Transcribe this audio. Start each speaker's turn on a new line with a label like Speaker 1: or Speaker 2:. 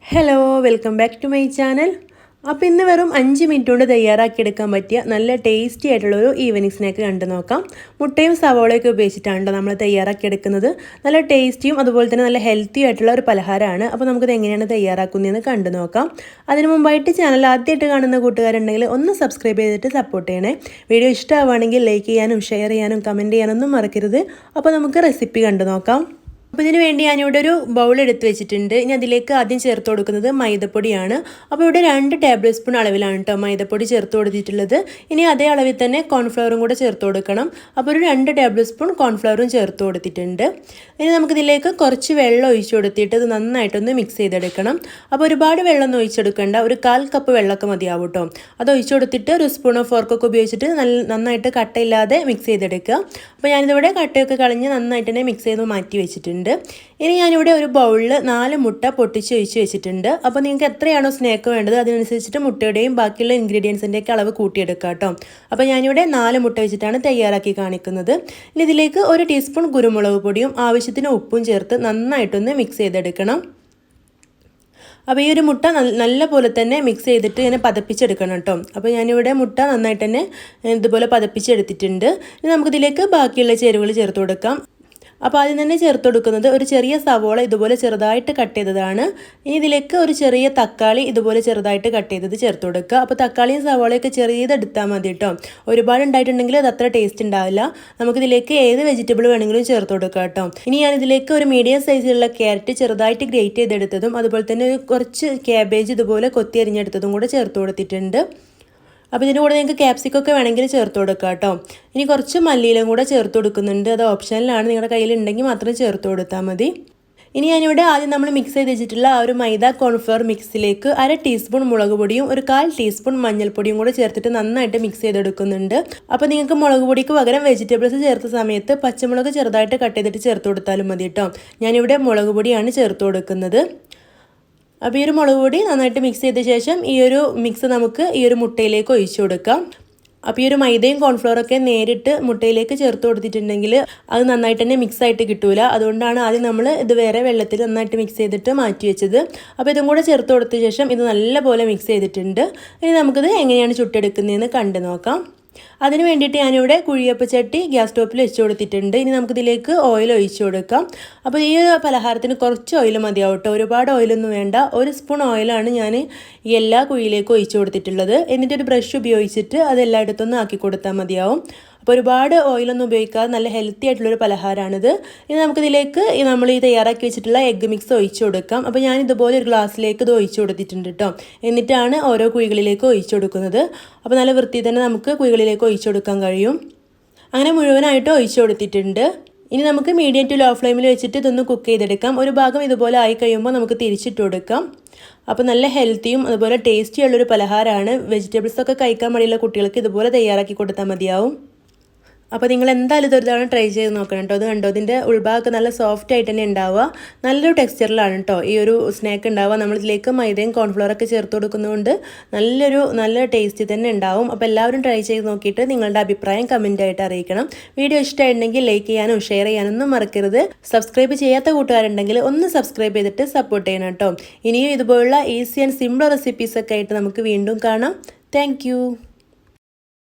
Speaker 1: Hello, welcome back to my channel. അപ്പോൾ ഇന്ന് വെറും 5 മിനിറ്റ് കൊണ്ട് തയ്യാറാക്കിയെടുക്കാൻ പറ്റിയ നല്ല ടേസ്റ്റി ആയിട്ടുള്ളൊരു ഈവനിങ് സ്നാക്ക് കണ്ടു നോക്കാം. മുട്ടയും സവോളയൊക്കെ ഉപയോഗിച്ചിട്ടാണ് നമ്മൾ തയ്യാറാക്കിയെടുക്കുന്നത്. നല്ല ടേസ്റ്റിയും അതുപോലെ തന്നെ നല്ല ഹെൽത്തിയും ആയിട്ടുള്ള ഒരു പലഹാരമാണ്. അപ്പോൾ നമുക്കിത് എങ്ങനെയാണ് തയ്യാറാക്കുന്നതെന്ന് കണ്ടു നോക്കാം. അതിന് മുമ്പായിട്ട് ചാനൽ ആദ്യമായിട്ട് കാണുന്ന കൂട്ടുകാരുണ്ടെങ്കിൽ ഒന്ന് സബ്സ്ക്രൈബ് ചെയ്തിട്ട് സപ്പോർട്ട് ചെയ്യണേ. വീഡിയോ ഇഷ്ടമാവുകയാണെങ്കിൽ ലൈക്ക് ചെയ്യാനും ഷെയർ ചെയ്യാനും കമൻറ്റ് ചെയ്യാനൊന്നും മറക്കരുത്. അപ്പോൾ നമുക്ക് റെസിപ്പി കണ്ടു നോക്കാം. അപ്പോൾ ഇതിന് വേണ്ടി ഞാനിവിടെ ഒരു ബൗൾ എടുത്ത് വെച്ചിട്ടുണ്ട്. ഇനി അതിലേക്ക് ആദ്യം ചേർത്ത് കൊടുക്കുന്നത് മൈദപ്പൊടിയാണ്. അപ്പോൾ ഇവിടെ 2 ടേബിൾ സ്പൂൺ അളവിലാണ് കേട്ടോ മൈദപ്പൊടി ചേർത്ത് കൊടുത്തിട്ടുള്ളത്. ഇനി അതേ അളവിൽ തന്നെ കോൺഫ്ലവറും കൂടെ ചേർത്ത് കൊടുക്കണം. അപ്പോൾ ഒരു 2 ടേബിൾ സ്പൂൺ കോൺഫ്ലവറും ചേർത്ത് കൊടുത്തിട്ടുണ്ട്. ഇനി നമുക്കിതിലേക്ക് കുറച്ച് വെള്ളം ഒഴിച്ചു കൊടുത്തിട്ട് ഇത് നന്നായിട്ടൊന്ന് മിക്സ് ചെയ്തെടുക്കണം. അപ്പോൾ ഒരുപാട് വെള്ളം ഒഴിച്ചെടുക്കേണ്ട, ഒരു 1/4 കപ്പ് വെള്ളമൊക്കെ മതിയാവും കേട്ടോ. അത് ഒഴിച്ചു കൊടുത്തിട്ട് ഒരു സ്പൂണോ ഫോർക്കൊക്കെ ഉപയോഗിച്ചിട്ട് നന്നായിട്ട് കട്ടയില്ലാതെ മിക്സ് ചെയ്തെടുക്കുക. അപ്പോൾ ഞാനിതിവിടെ കട്ടയൊക്കെ കളഞ്ഞ് നന്നായിട്ട് തന്നെ മിക്സ് ചെയ്ത് മാറ്റി വെച്ചിട്ടുണ്ട്. ഇനി ഞാനിവിടെ ഒരു ബൗളിൽ 4 മുട്ട പൊട്ടിച്ച് ഒഴിച്ച് വെച്ചിട്ടുണ്ട്. അപ്പോൾ നിങ്ങൾക്ക് എത്രയാണോ സ്നാക്ക് വേണ്ടത് അതിനനുസരിച്ചിട്ട് മുട്ടയുടെയും ബാക്കിയുള്ള ഇൻഗ്രീഡിയൻസിൻ്റെയൊക്കെ അളവ് കൂട്ടിയെടുക്കുക കേട്ടോ. അപ്പോൾ ഞാനിവിടെ 4 മുട്ട വെച്ചിട്ടാണ് തയ്യാറാക്കി കാണിക്കുന്നത്. ഇനി ഇതിലേക്ക് 1 ടീസ്പൂൺ കുരുമുളക് പൊടിയും ആവശ്യത്തിന് ഉപ്പും ചേർത്ത് നന്നായിട്ടൊന്ന് മിക്സ് ചെയ്തെടുക്കണം. അപ്പോൾ ഈ ഒരു മുട്ട നല്ല പോലെ തന്നെ മിക്സ് ചെയ്തിട്ട് ഇങ്ങനെ പതപ്പിച്ചെടുക്കണം കേട്ടോ. അപ്പോൾ ഞാനിവിടെ മുട്ട നന്നായിട്ട് തന്നെ ഇതുപോലെ പതപ്പിച്ചെടുത്തിട്ടുണ്ട്. ഇനി നമുക്കിതിലേക്ക് ബാക്കിയുള്ള ചേരുവകൾ ചേർത്ത് കൊടുക്കാം. അപ്പോൾ ആദ്യം തന്നെ ചേർത്ത് കൊടുക്കുന്നത് ഒരു ചെറിയ സവോള ഇതുപോലെ ചെറുതായിട്ട് കട്ട് ചെയ്തതാണ്. ഇനി ഇതിലേക്ക് ഒരു ചെറിയ തക്കാളി ഇതുപോലെ ചെറുതായിട്ട് കട്ട് ചെയ്തത് ചേർത്ത് കൊടുക്കുക. അപ്പോൾ തക്കാളിയും സവോളയൊക്കെ ചെറിയതെടുത്താൽ മതി കേട്ടോ. ഒരുപാട് ഉണ്ടായിട്ടുണ്ടെങ്കിൽ അത് അത്ര ടേസ്റ്റ് ഉണ്ടാവില്ല. നമുക്കിതിലേക്ക് ഏത് വെജിറ്റബിൾ വേണമെങ്കിലും ചേർത്ത് കൊടുക്കുക കേട്ടോ. ഇനി ഞാനിതിലേക്ക് ഒരു മീഡിയം സൈസിലുള്ള ക്യാരറ്റ് ചെറുതായിട്ട് ഗ്രേറ്റ് ചെയ്തെടുത്തതും അതുപോലെ തന്നെ കുറച്ച് ക്യാബേജ് ഇതുപോലെ കൊത്തി അരിഞ്ഞെടുത്തതും കൂടെ ചേർത്ത് കൊടുത്തിട്ടുണ്ട്. അപ്പോൾ ഇതിൻ്റെ കൂടെ നിങ്ങൾക്ക് ക്യാപ്സിക്കൊക്കെ വേണമെങ്കിൽ ചേർത്ത് കൊടുക്കുക കേട്ടോ. ഇനി കുറച്ച് മല്ലിയിലും കൂടെ ചേർത്ത് കൊടുക്കുന്നുണ്ട്. അത് ഓപ്ഷനിലാണ്, നിങ്ങളുടെ കയ്യിലുണ്ടെങ്കിൽ മാത്രം ചേർത്ത് കൊടുത്താൽ മതി. ഇനി ഞാനിവിടെ ആദ്യം നമ്മൾ മിക്സ് ചെയ്ത് വെച്ചിട്ടുള്ള ആ ഒരു മൈദ കോൺഫ്ലവർ മിക്സിലേക്ക് 1/2 ടീസ്പൂൺ മുളക് പൊടിയും ഒരു 1/4 ടീസ്പൂൺ മഞ്ഞൾപ്പൊടിയും കൂടെ ചേർത്തിട്ട് നന്നായിട്ട് മിക്സ് ചെയ്തെടുക്കുന്നുണ്ട്. അപ്പോൾ നിങ്ങൾക്ക് മുളക് പൊടിക്ക് പകരം വെജിറ്റബിൾസ് ചേർത്ത സമയത്ത് പച്ചമുളക് ചെറുതായിട്ട് കട്ട് ചെയ്തിട്ട് ചേർത്ത് കൊടുത്താലും മതി കേട്ടോ. ഞാനിവിടെ മുളക് പൊടിയാണ് ചേർത്ത് കൊടുക്കുന്നത്. അപ്പോൾ ഈ ഒരു മുളക് പൊടി നന്നായിട്ട് മിക്സ് ചെയ്ത ശേഷം ഈ ഒരു മിക്സ് നമുക്ക് ഈ ഒരു മുട്ടയിലേക്ക് ഒഴിച്ചു കൊടുക്കാം. അപ്പോൾ ഈ ഒരു മൈദയും കോൺഫ്ലവറൊക്കെ നേരിട്ട് മുട്ടയിലേക്ക് ചേർത്ത് കൊടുത്തിട്ടുണ്ടെങ്കിൽ അത് നന്നായിട്ട് തന്നെ മിക്സ് ആയിട്ട് കിട്ടൂല. അതുകൊണ്ടാണ് ആദ്യം നമ്മൾ ഇത് വേറെ വെള്ളത്തിൽ നന്നായിട്ട് മിക്സ് ചെയ്തിട്ട് മാറ്റി വെച്ചത്. അപ്പോൾ ഇതും കൂടെ ചേർത്ത് കൊടുത്ത ശേഷം ഇത് നല്ലപോലെ മിക്സ് ചെയ്തിട്ടുണ്ട്. ഇനി നമുക്കിത് എങ്ങനെയാണ് ചുട്ടെടുക്കുന്നതെന്ന് കണ്ടു നോക്കാം. അതിന് വേണ്ടിയിട്ട് ഞാനിവിടെ കുഴിയപ്പച്ചട്ടി ഗ്യാസ് സ്റ്റോപ്പിൽ വെച്ച് കൊടുത്തിട്ടുണ്ട്. ഇനി നമുക്കിതിലേക്ക് ഓയിൽ ഒഴിച്ചു കൊടുക്കാം. അപ്പോൾ ഈ ഒരു പലഹാരത്തിന് കുറച്ച് ഓയിൽ മതിയാവും കേട്ടോ, ഒരുപാട് ഓയിലൊന്നും വേണ്ട. 1 സ്പൂൺ ഓയിലാണ് ഞാൻ ഈ എല്ലാ കുഴിയിലേക്കും ഒഴിച്ചു കൊടുത്തിട്ടുള്ളത്. എന്നിട്ടൊരു ബ്രഷ് ഉപയോഗിച്ചിട്ട് അത് എല്ലായിടത്തൊന്നും ആക്കി കൊടുത്താൽ മതിയാവും. അപ്പോൾ ഒരുപാട് ഓയിലൊന്നും ഉപയോഗിക്കാതെ നല്ല ഹെൽത്തി ആയിട്ടുള്ളൊരു പലഹാരമാണിത്. ഇനി നമുക്കിതിലേക്ക് നമ്മൾ ഈ തയ്യാറാക്കി വെച്ചിട്ടുള്ള എഗ്ഗ് മിക്സ് ഒഴിച്ചു കൊടുക്കാം. അപ്പോൾ ഞാൻ ഇതുപോലെ ഒരു ഗ്ലാസ്സിലേക്ക് ഇത് ഒഴിച്ചു കൊടുത്തിട്ടുണ്ട് കേട്ടോ. എന്നിട്ടാണ് ഓരോ കുഴികളിലേക്ക് ഒഴിച്ചു കൊടുക്കുന്നത്. അപ്പോൾ നല്ല വൃത്തി തന്നെ നമുക്ക് കുഴികളിലേക്ക് ഒഴിച്ചു കൊടുക്കാൻ കഴിയും. അങ്ങനെ മുഴുവനായിട്ട് ഒഴിച്ചു കൊടുത്തിട്ടുണ്ട്. ഇനി നമുക്ക് മീഡിയം ടു ലോ ഫ്ലെയിമിൽ വെച്ചിട്ട് ഇതൊന്ന് കുക്ക് ചെയ്തെടുക്കാം. ഒരു ഭാഗം ഇതുപോലെ ആയി കഴിയുമ്പോൾ നമുക്ക് തിരിച്ചിട്ട് കൊടുക്കാം. അപ്പോൾ നല്ല ഹെൽത്തിയും അതുപോലെ ടേസ്റ്റിയുള്ളൊരു പലഹാരമാണ്. വെജിറ്റബിൾസൊക്കെ കഴിക്കാൻ മടിയുള്ള കുട്ടികൾക്ക് ഇതുപോലെ തയ്യാറാക്കി കൊടുത്താൽ മതിയാവും. അപ്പോൾ നിങ്ങൾ എന്തായാലും ഇതൊരു തവണ ട്രൈ ചെയ്ത് നോക്കണം കേട്ടോ. അത് കണ്ടോ, ഇതിൻ്റെ ഉൾഭാഗമൊക്കെ നല്ല സോഫ്റ്റ് ആയിട്ട് തന്നെ ഉണ്ടാവുക. നല്ലൊരു ടെക്സ്ചറിലാണ് കേട്ടോ ഈ ഒരു സ്നാക്ക് ഉണ്ടാവുക. നമ്മളിതിലേക്ക് മൈദയും കോൺഫ്ലവറൊക്കെ ചേർത്ത് കൊടുക്കുന്നതുകൊണ്ട് നല്ല ടേസ്റ്റി തന്നെ ഉണ്ടാവും. അപ്പോൾ എല്ലാവരും ട്രൈ ചെയ്ത് നോക്കിയിട്ട് നിങ്ങളുടെ അഭിപ്രായം കമൻറ്റായിട്ട് അറിയിക്കണം. വീഡിയോ ഇഷ്ടമായിട്ടുണ്ടെങ്കിൽ ലൈക്ക് ചെയ്യാനും ഷെയർ ചെയ്യാനൊന്നും മറക്കരുത്. സബ്സ്ക്രൈബ് ചെയ്യാത്ത കൂട്ടുകാരുണ്ടെങ്കിൽ ഒന്ന് സബ്സ്ക്രൈബ് ചെയ്തിട്ട് സപ്പോർട്ട് ചെയ്യണം കേട്ടോ. ഇനിയും ഇതുപോലുള്ള ഈസി ആൻഡ് സിമ്പിൾ റെസിപ്പീസൊക്കെ ആയിട്ട് നമുക്ക് വീണ്ടും കാണാം. താങ്ക്